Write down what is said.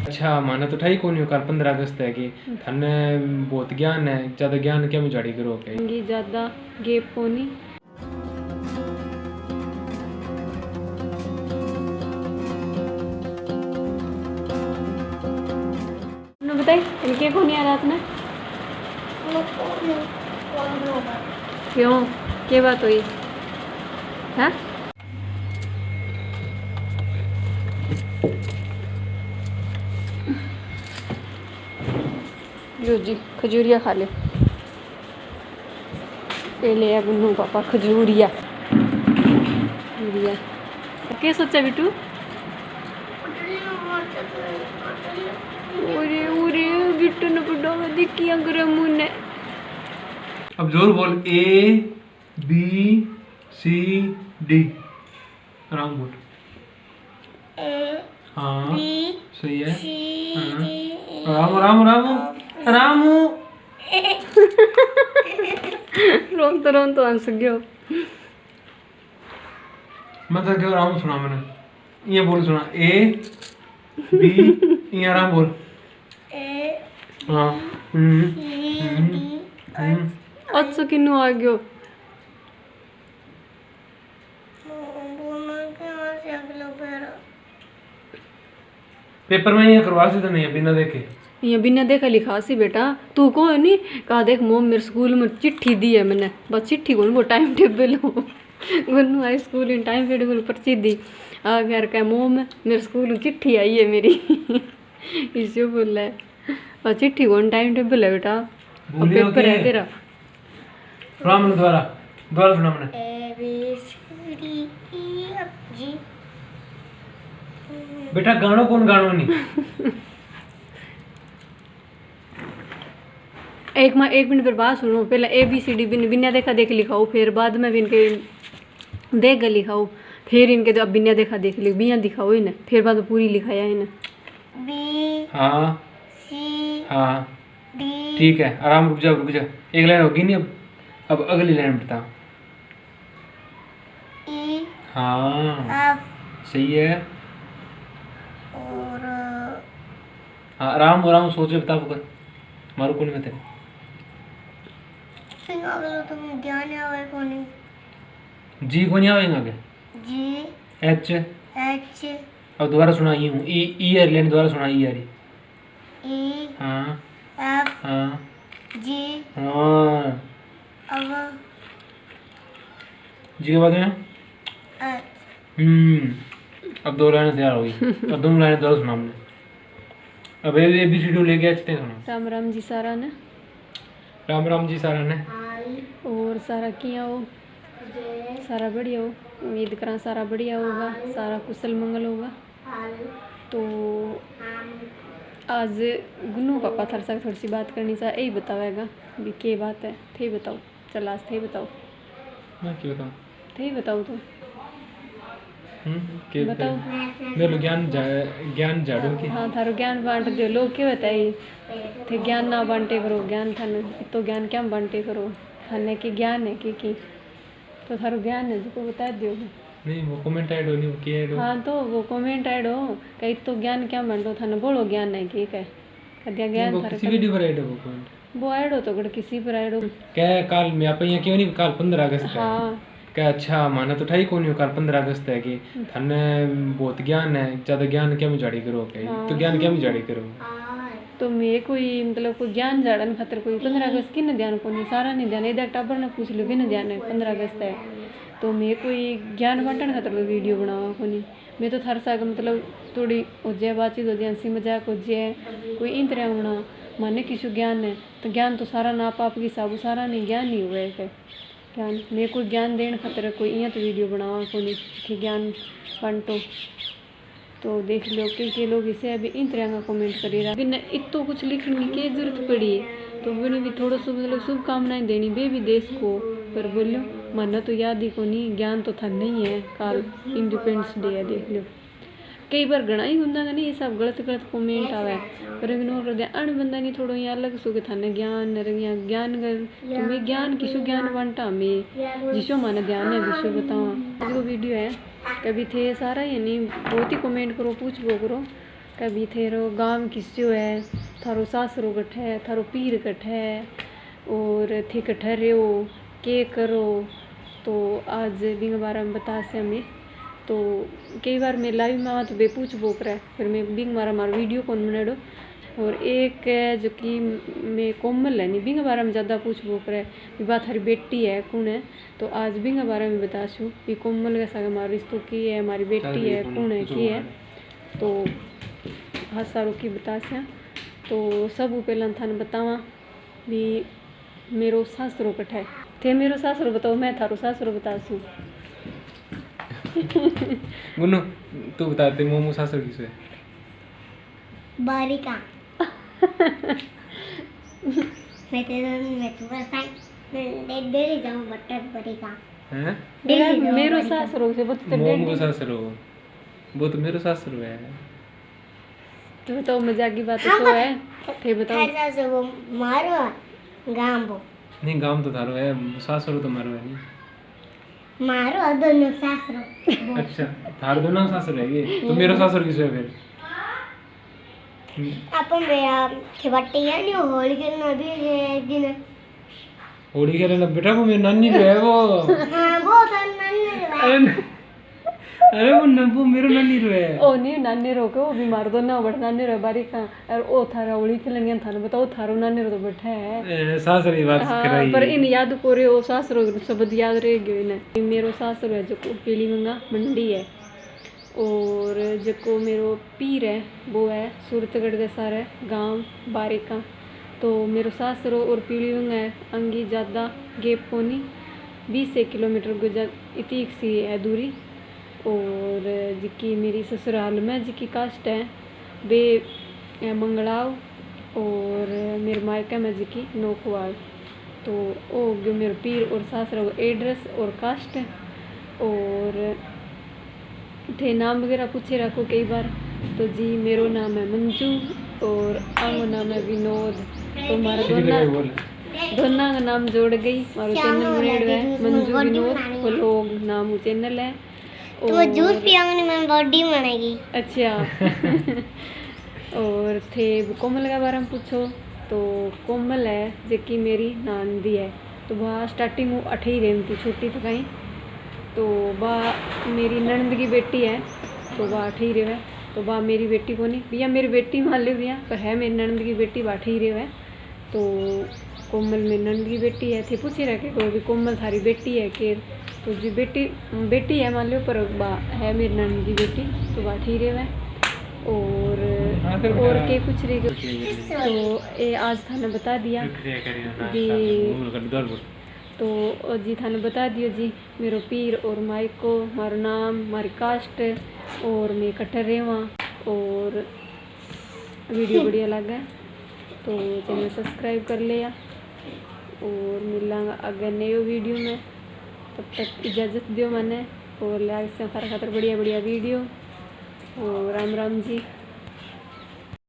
अच्छा माना तो ठाई कोनी कल 15 अगस्त है कि थाने बहुत ज्ञान है, ज्यादा ज्ञान क्या में जाड़ी करो के ज्यादा गेप कोनी। बताई इनके को नहीं आ रात में क्यों क्या बात हुई है? लो जी खजूरिया खा ले पहले है गुन्नू पापा खजूरिया खजूरिया क्या सोचा बिटू? ओरे ओरे बिट्टू ने बुड्ढा देखी अंगरे मुंह ने। अब जोर बोल ए बी सी डी आराम बोल। हाँ सही है। हाँ आराम आराम आराम रोन तो हंस गयो। मतलब क्या आराम सुना मैंने ये बोल सुना ए बी ये आराम बोल। हाँ अच्छा किन्नू आ गयो पेपर में ये करवा से तो नहीं है बिना देखे ये बिना देखा लिखा सी बेटा तू को है नी कहा देख मोम मेरे स्कूल में चिट्ठी दी है मैंने बस चिट्ठी को वो टाइम टेबल हो Gunnu high school in time table पर्ची दी आ घर का मोम मेरे स्कूल में चिट्ठी आई है मेरी इसको बोल रहा है और चिट्ठी को टाइम टेबल है बेटा और पेपर है तेरा। राम द्वारा सुना मैंने A B C D E F G। बेटा गानो कौन गानो नहीं एक मिनट पर बात सुनो पहले ABCD बिना देखा देख लिखाओ फिर बाद में भी इनके देख कर लिखाओ फिर इनके अब बिना देखा देख लिखो बिना दिखाओ इन्हें फिर बाद में पूरी लिखाया इन्हें B हाँ C हाँ D ठीक है आराम रुक जा एक लाइन होगी नहीं अब अगली लाइन बता। E हाँ F सही है और हाँ आराम सोचे बता कर मारो कौन में तेरे फिर अगला तुम ध्यान आवे कोनी जी को नहीं आएगा आगे G एच H अब दोबारा सुना ई हूँ ई आर लाइन दोबारा सुना ई आ रही E हाँ F हाँ G हाँ अब जी के बाद में H अब 2 लाइनें तैयार हो गई अब 2 लाइनें दोबारा सुना हमने अब ABCD लेके आते सुना। राम जी सारा ने राम जी सारा ने I और सारा किया हो J सारा बढ़िया हो उम्मीद करा सारा बढ़िया होगा सारा कुशल मंगल होगा। L तो आज गुन्नू पापा थार साथ थोड़ी सी बात करनी चाहिए यही बतावेगा भी क्या बात है थे बताओ चल आज थे बताओ मैं क्यों बताऊँ थे बताओ तो बताओ मेरे ज्ञान झाड़ू की हाँ थारो ज्ञान बांट दो लोग क्या बताइए थे ज्ञान ना बांटे करो ज्ञान थाने तो ज्ञान क्या बांटे करो थाने की ज्ञान है कि तो थारो ज्ञान है जिसको बता दियो नहीं वो कमेंट ऐड हो नहीं वो क्या ऐड हो। हाँ तो वो कमेंट ऐड हो कहीं तो ज्ञान क्या बांटो थाने बोलो ज्ञान है कि है कदिया ज्ञान थारे किसी वीडियो पर ऐड हो वो कमेंट वो ऐड हो तो गड़ किसी पर ऐड हो क्या काल मैं आप यहाँ क्यों नहीं काल 15 अगस्त है हाँ क्या अच्छा माना तो ठाई कोनी काल 15 अगस्त है कि थाने बहुत ज्ञान है ज्यादा ज्ञान क्या में जाड़ी करो के तो ज्ञान क्या में जाड़ी करो तो मैं कोई मतलब कोई ज्ञान झाड़न खातर कोई 15 अगस्त की न ध्यान को नहीं सारा नहीं ध्यान इधर टाबर ने पूछ लो कि न ध्यान है 15 अगस्त है तो मैं कोई ज्ञान बांटन खातर कोई वीडियो बनावा को नहीं मैं तो थार साग मतलब थोड़ी हो जाए बातचीत हो जाए हंसी मजाक हो जाए कोई इन तरह बना माने किसी ज्ञान है तो ज्ञान तो सारा नाप आप की साबू सारा नहीं ज्ञान नहीं हुआ है ज्ञान मैं कोई ज्ञान देने खातर कोई इं तो वीडियो बनावा को नहीं कि ज्ञान बांटो तो देख लो के लोग इसे अभी इन तरह का कमेंट करेगा बिना इतो कुछ लिखने की जरूरत पड़ी है तो मैंने भी थोड़ा सा मतलब शुभकामनाएं देनी भी देश को पर बोलो मन तो याद ही को नहीं ज्ञान तो था नहीं है काल इंडिपेंडेंस डे है देख लो कई बार घना ही होंगे नहीं ये सब गलत कमेंट आवे पर इग्नोर कर दिया अण बंदा नहीं थोड़ा यहाँ अलग सो के थाने ज्ञान ज्ञान कर तुम्हें ज्ञान किसो ज्ञान बांटा मैं जिसो माने ध्यान है विषय बताओ जो वीडियो है कभी थे सारा ये नहीं बहुत ही कमेंट करो पूछ वो करो कभी थेरो गांव किस्यो है, थारो सासरो कठ है, थारो पीर कठ है, और थे कठर रहो के करो। तो आज बिंग बारे में बता से हमें। तो कई बार मैं लाइव में आवा तो बे पूछ बोक रहा है, फिर मैं बिंग मारा वीडियो कौन बनाड़ो। और एक है जो कि मैं कोमल है नहीं बिंग बारे में ज़्यादा पूछ बोक रहा है कि बात हमारी बेटी है कौन है। तो आज बिंग बारे में बता छूँ कि कोमल के साथ हमारा रिश्तों की है, हमारी बेटी है कौन है की है। तो हाँ सारों की बता से। तो सब पहला थाने बतावा भी मेरो सासरो कठ है। थे मेरो सासरो बताओ, मैं थारो सासरो बता छूँ। गुन्नू तू बता दे मोमो सासर किसे? बारिका मैं तो बस डेली जाऊँ बटर बारिका हैं? डेली मेरो सासरो से बता मोमो सासर हो वो तो मेरो सासर है। तो बताओ मजाक की बात तो है। थे बताओ ऐसा से वो मारो गांव वो नहीं गांव तो थारो है, सासर तो मारो है नहीं। मारो दोनों सासरो अच्छा थार दोनों सासर है ये, तो मेरो सासर किसे है फिर? अपन मेरा खिबट्टी है नहीं होली खेलना भी एक दिन होली खेलना बेटा वो मेरी नानी जो है वो। हाँ वो तो नन्हे अरे वो मेरो नानी रो है। ओ नहीं नानी रो के वो बीमार तो ना बट नानी रो बारी का। और ओ थारा होली खेलने थाने बताओ थारो नानी रो तो बैठा है। सासर की बात हाँ, कराई पर इन याद को रे ओ सासरो शब्द याद रह गयो इन्हें। मेरो सासरो है जो पीली गंगा मंडी है, और जो मेरो पीर है वो है सूरतगढ़ के सारे गांव बारिका। तो मेरो सासरो और पीली गंगा है अंगी ज़्यादा गेप कोनी 20 किलोमीटर गुजर इतनी सी है दूरी। और जिकी मेरी ससुराल में जिकी कास्ट है वे मंगलाव, और मेरे मायका में जिकी नोकवाल। तो ओ जो मेरे पीर और सासरा वो एड्रेस और कास्ट है। और थे नाम वगैरह पूछे रखो कई बार। तो जी मेरो नाम है मंजू और आमो नाम है विनोद। तो हमारा दोनों का नाम जोड़ गई हमारा चैनल बनेड़ है मंजू विनोद व्लॉग नाम चैनल है। तो जूस पियाऊंगी मैं बॉडी बनेगी। अच्छा और थे कोमल के बारे में पूछो। तो कोमल है जो कि मेरी नानदी है। तो वह स्टार्टिंग में 8 रेम थी छोटी तो कहीं। तो वह मेरी ननद की बेटी है, तो वह 8 रेव है। तो वह मेरी बेटी को नहीं भैया मेरी बेटी मान लो भैया, पर है मेरी ननद की बेटी वह 8 रेव है। तो कोमल मेरी ननद की बेटी है। थे पूछे रखे को भी कोमल थारी बेटी है के? तो जी बेटी है मान लो, पर है मेरी ननद की बेटी तो वह 8 रेव है। और के कुछ रह गए तो ये आज थाने बता दिया जी। तो जी थाने बता दियो जी मेरो पीर और मायको, मारो नाम, मारी कास्ट और मैं कटर रेवा। और वीडियो बढ़िया लगा तो चैनल सब्सक्राइब कर लिया और मिलांगा अगर नए वीडियो में। तब तक इजाज़त दो मैंने और लाइक से खातर बढ़िया वीडियो। और राम राम जी।